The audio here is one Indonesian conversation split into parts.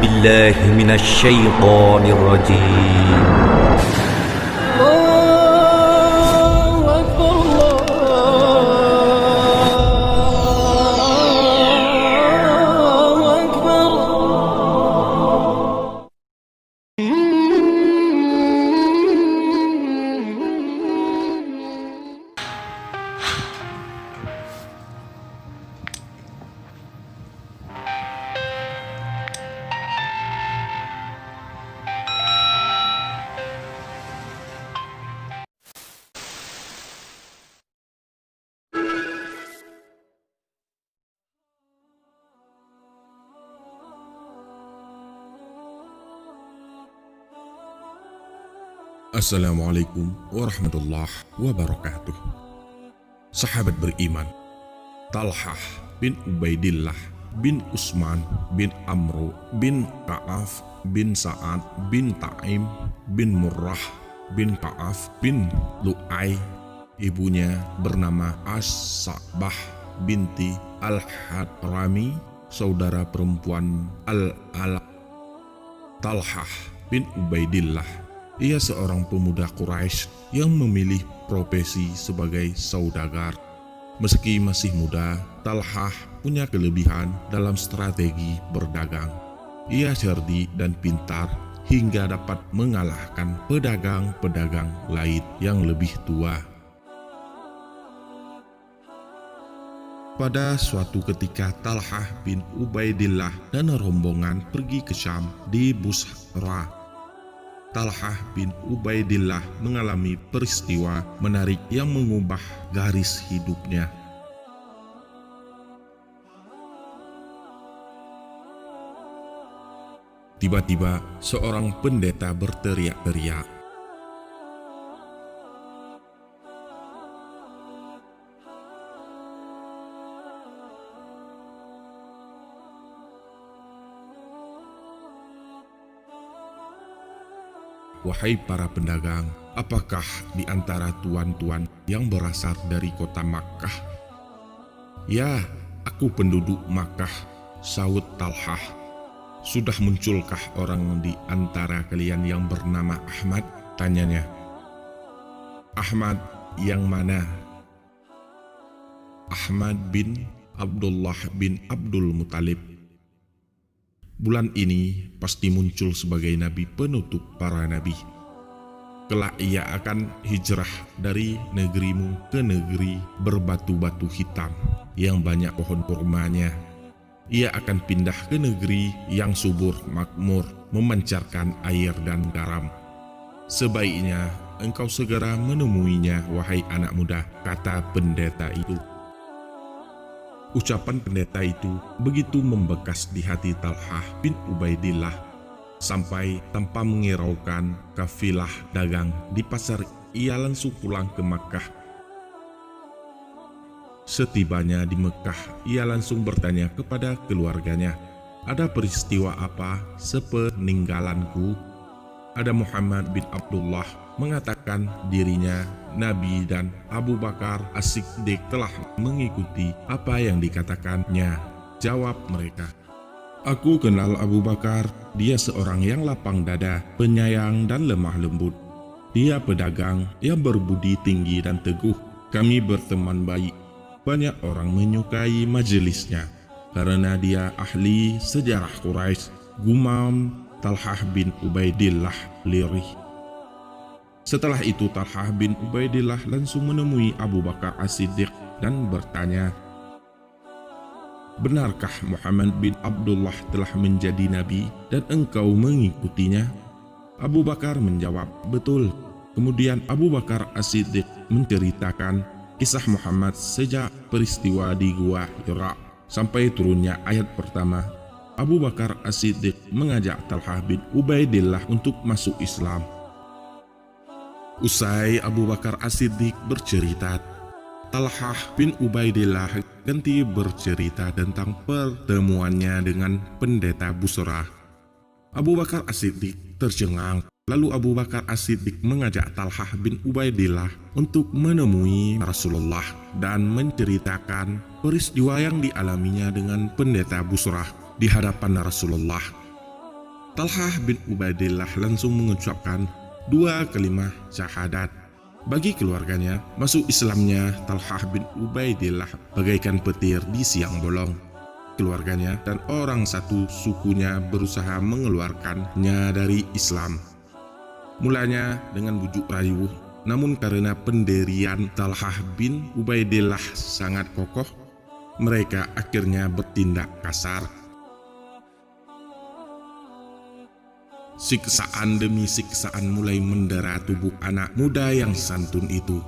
بالله من الشيطان الرجيم. الله أكبر الله أكبر. Assalamualaikum warahmatullahi wabarakatuh. Sahabat beriman, Talhah bin Ubaidillah bin Utsman bin Amru bin Ka'af bin Sa'ad bin Ta'im bin Murrah bin Ka'af bin Lu'ay, ibunya bernama As-Sa'bah binti Al-Hadrami, saudara perempuan Al-Ala. Talhah bin Ubaidillah, ia seorang pemuda Quraisy yang memilih profesi sebagai saudagar. Meski masih muda, Talhah punya kelebihan dalam strategi berdagang. Ia cerdik dan pintar hingga dapat mengalahkan pedagang-pedagang lain yang lebih tua. Pada suatu ketika Talhah bin Ubaidillah dan rombongan pergi ke Syam di Busra. Talhah bin Ubaidillah mengalami peristiwa menarik yang mengubah garis hidupnya. Tiba-tiba seorang pendeta berteriak-teriak, "Wahai para pedagang, apakah di antara tuan-tuan yang berasal dari kota Makkah?" "Ya, aku penduduk Makkah," sahut Talhah. "Sudah munculkah orang di antara kalian yang bernama Ahmad?" tanyanya. "Ahmad yang mana?" "Ahmad bin Abdullah bin Abdul Muthalib. Bulan ini pasti muncul sebagai nabi penutup para nabi. Kelak ia akan hijrah dari negerimu ke negeri berbatu-batu hitam yang banyak pohon kurmanya. Ia akan pindah ke negeri yang subur makmur, memancarkan air dan garam. Sebaiknya engkau segera menemuinya, wahai anak muda," kata pendeta itu. Ucapan pendeta itu begitu membekas di hati Talhah bin Ubaidillah, sampai tanpa menghiraukan kafilah dagang di pasar, ia langsung pulang ke Makkah. Setibanya di Mekah, ia langsung bertanya kepada keluarganya, "Ada peristiwa apa sepeninggalanku?" Ada Muhammad bin Abdullah mengatakan dirinya Nabi dan Abu Bakar As-Siddiq telah mengikuti apa yang dikatakannya. Jawab mereka, "Aku kenal Abu Bakar, dia seorang yang lapang dada, penyayang dan lemah lembut. Dia pedagang yang berbudi tinggi dan teguh. Kami berteman baik. Banyak orang menyukai majelisnya karena dia ahli sejarah Quraisy," gumam Talhah bin Ubaidillah lirih. Setelah itu Talhah bin Ubaidillah langsung menemui Abu Bakar As-Siddiq dan bertanya, "Benarkah Muhammad bin Abdullah telah menjadi nabi dan engkau mengikutinya?" Abu Bakar menjawab, "Betul." Kemudian Abu Bakar As-Siddiq menceritakan kisah Muhammad sejak peristiwa di Gua Hira sampai turunnya ayat pertama. Abu Bakar As-Siddiq mengajak Talhah bin Ubaidillah untuk masuk Islam. Usai Abu Bakar As-Siddiq bercerita, Talhah bin Ubaidillah ganti bercerita tentang pertemuannya dengan pendeta Busra. Abu Bakar As-Siddiq tercengang. Lalu Abu Bakar As-Siddiq mengajak Talhah bin Ubaidillah untuk menemui Rasulullah dan menceritakan peristiwa yang dialaminya dengan pendeta Busra di hadapan Rasulullah. Talhah bin Ubaidillah langsung mengucapkan 2 kalimat syahadat. Bagi keluarganya, masuk Islamnya Talhah bin Ubaidillah bagaikan petir di siang bolong. Keluarganya dan orang satu sukunya berusaha mengeluarkannya dari Islam. Mulanya dengan bujuk rayu, namun karena pendirian Talhah bin Ubaidillah sangat kokoh, mereka akhirnya bertindak kasar. Siksaan demi siksaan mulai mendera tubuh anak muda yang santun itu.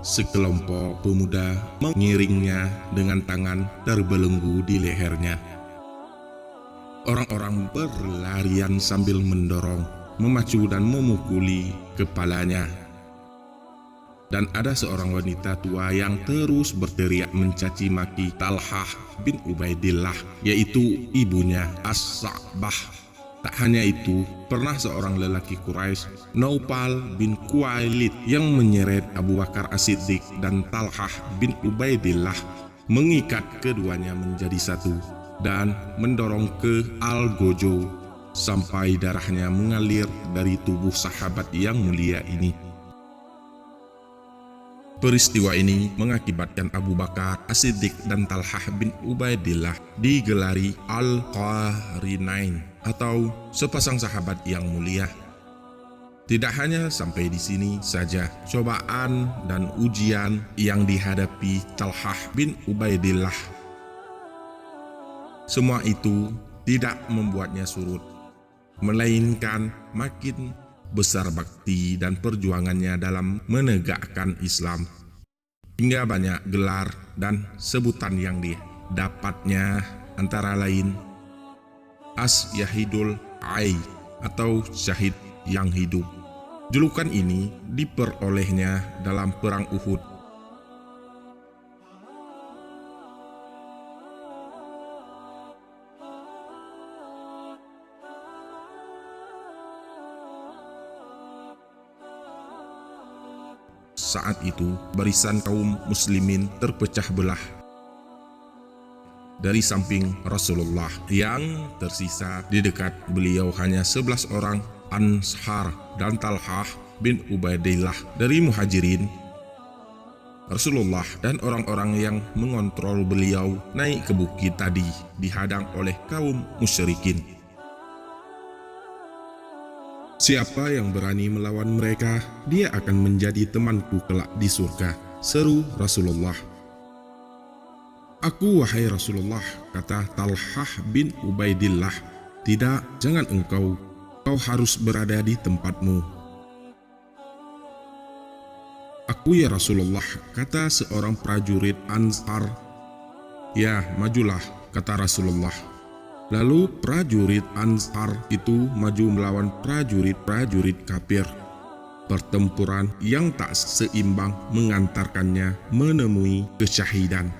Sekelompok pemuda mengiringnya dengan tangan terbelenggu di lehernya. Orang-orang berlarian sambil mendorong, memacu dan memukuli kepalanya. Dan ada seorang wanita tua yang terus berteriak mencaci maki Talhah bin Ubaidillah, yaitu ibunya As-Sa'bah. Tak hanya itu, pernah seorang lelaki Quraisy, Naufal bin Khuwailid, yang menyeret Abu Bakar As-Siddiq dan Talhah bin Ubaidillah, mengikat keduanya menjadi satu dan mendorong ke Al-Gojo sampai darahnya mengalir dari tubuh sahabat yang mulia ini. Peristiwa ini mengakibatkan Abu Bakar As-Siddiq dan Talhah bin Ubaidillah digelari Al-Qarinain atau sepasang sahabat yang mulia. Tidak hanya sampai di sini saja, cobaan dan ujian yang dihadapi Talhah bin Ubaidillah, semua itu tidak membuatnya surut, melainkan makin besar bakti dan perjuangannya dalam menegakkan Islam, hingga banyak gelar dan sebutan yang didapatnya, antara lain As-Syahidul Ai atau syahid yang hidup. Julukan ini diperolehnya dalam perang Uhud. Saat itu, barisan kaum muslimin terpecah belah. Dari samping Rasulullah, yang tersisa di dekat beliau hanya 11 orang Ansar dan Talhah bin Ubaidillah dari Muhajirin. Rasulullah dan orang-orang yang mengontrol beliau naik ke bukit tadi dihadang oleh kaum musyrikin. Siapa yang berani melawan mereka, dia akan menjadi temanku kelak di surga, seru Rasulullah. Aku, wahai Rasulullah, kata Talhah bin Ubaidillah. Tidak, jangan engkau harus berada di tempatmu. Aku, ya Rasulullah, kata seorang prajurit Ansar. Ya, majulah, kata Rasulullah. Lalu prajurit Ansar itu maju melawan prajurit-prajurit kafir. Pertempuran yang tak seimbang mengantarkannya menemui kesyahidan.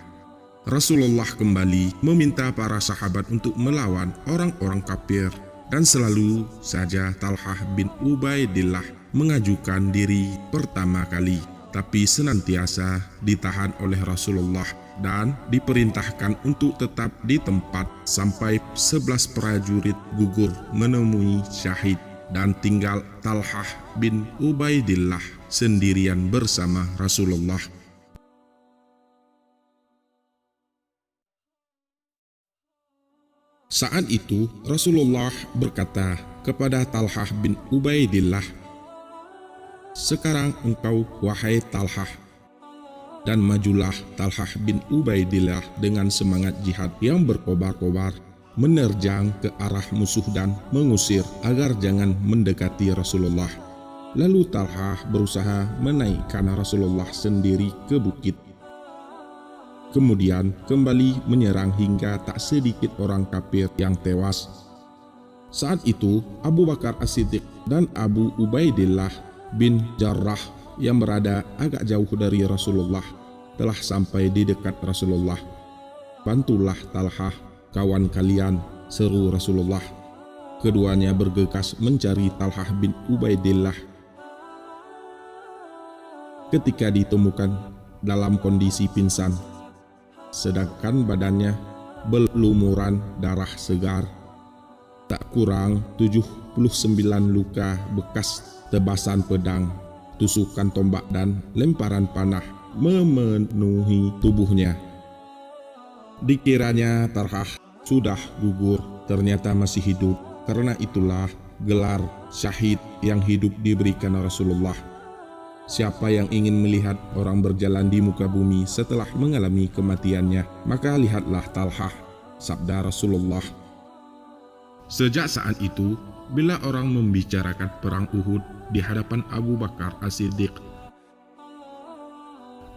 Rasulullah kembali meminta para sahabat untuk melawan orang-orang kafir, dan selalu saja Talhah bin Ubaidillah mengajukan diri pertama kali, tapi senantiasa ditahan oleh Rasulullah dan diperintahkan untuk tetap di tempat sampai 11 prajurit gugur menemui syahid, dan tinggal Talhah bin Ubaidillah sendirian bersama Rasulullah. Saat itu Rasulullah berkata kepada Talhah bin Ubaidillah, "Sekarang engkau, wahai Talhah," dan majulah Talhah bin Ubaidillah dengan semangat jihad yang berkobar-kobar, menerjang ke arah musuh dan mengusir agar jangan mendekati Rasulullah. Lalu Talhah berusaha menaikkan Rasulullah sendiri ke bukit. Kemudian kembali menyerang hingga tak sedikit orang kafir yang tewas. Saat itu Abu Bakar As-Siddiq dan Abu Ubaidillah bin Jarrah yang berada agak jauh dari Rasulullah telah sampai di dekat Rasulullah. "Bantulah Talhah, kawan kalian," seru Rasulullah. Keduanya bergegas mencari Talhah bin Ubaidillah. Ketika ditemukan dalam kondisi pingsan, sedangkan badannya berlumuran darah segar. Tak kurang 79 luka bekas tebasan pedang, tusukan tombak dan lemparan panah memenuhi tubuhnya. Dikiranya Talhah sudah gugur, ternyata masih hidup. Karena itulah gelar syahid yang hidup diberikan Rasulullah. Siapa yang ingin melihat orang berjalan di muka bumi setelah mengalami kematiannya, maka lihatlah Talhah, sabda Rasulullah. Sejak saat itu, bila orang membicarakan perang Uhud di hadapan Abu Bakar As-Siddiq,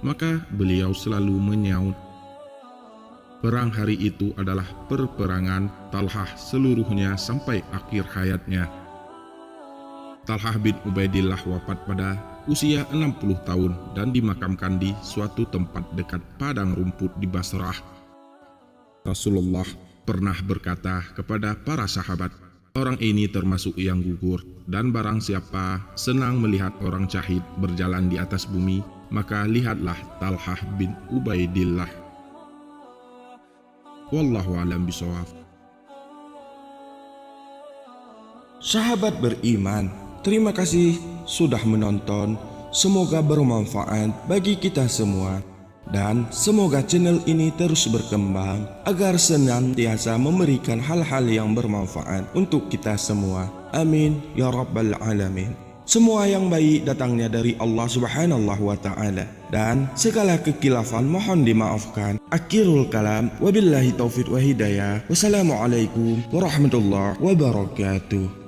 maka beliau selalu menyaut, perang hari itu adalah perperangan Talhah seluruhnya sampai akhir hayatnya. Talhah bin Ubaidillah wafat pada usia 60 tahun dan dimakamkan di suatu tempat dekat padang rumput di Basrah. Rasulullah pernah berkata kepada para sahabat, orang ini termasuk yang gugur, dan barang siapa senang melihat orang syahid berjalan di atas bumi, maka lihatlah Talhah bin Ubaidillah. Wallahu a'lam bishawab. Sahabat beriman, terima kasih sudah menonton. Semoga bermanfaat bagi kita semua. Dan semoga channel ini terus berkembang agar senantiasa memberikan hal-hal yang bermanfaat untuk kita semua. Amin ya rabbal alamin. Semua yang baik datangnya dari Allah subhanahu wa ta'ala, dan segala kekilafan mohon dimaafkan. Akhirul kalam, wabillahi taufiq wa hidayah. Wassalamualaikum warahmatullahi wabarakatuh.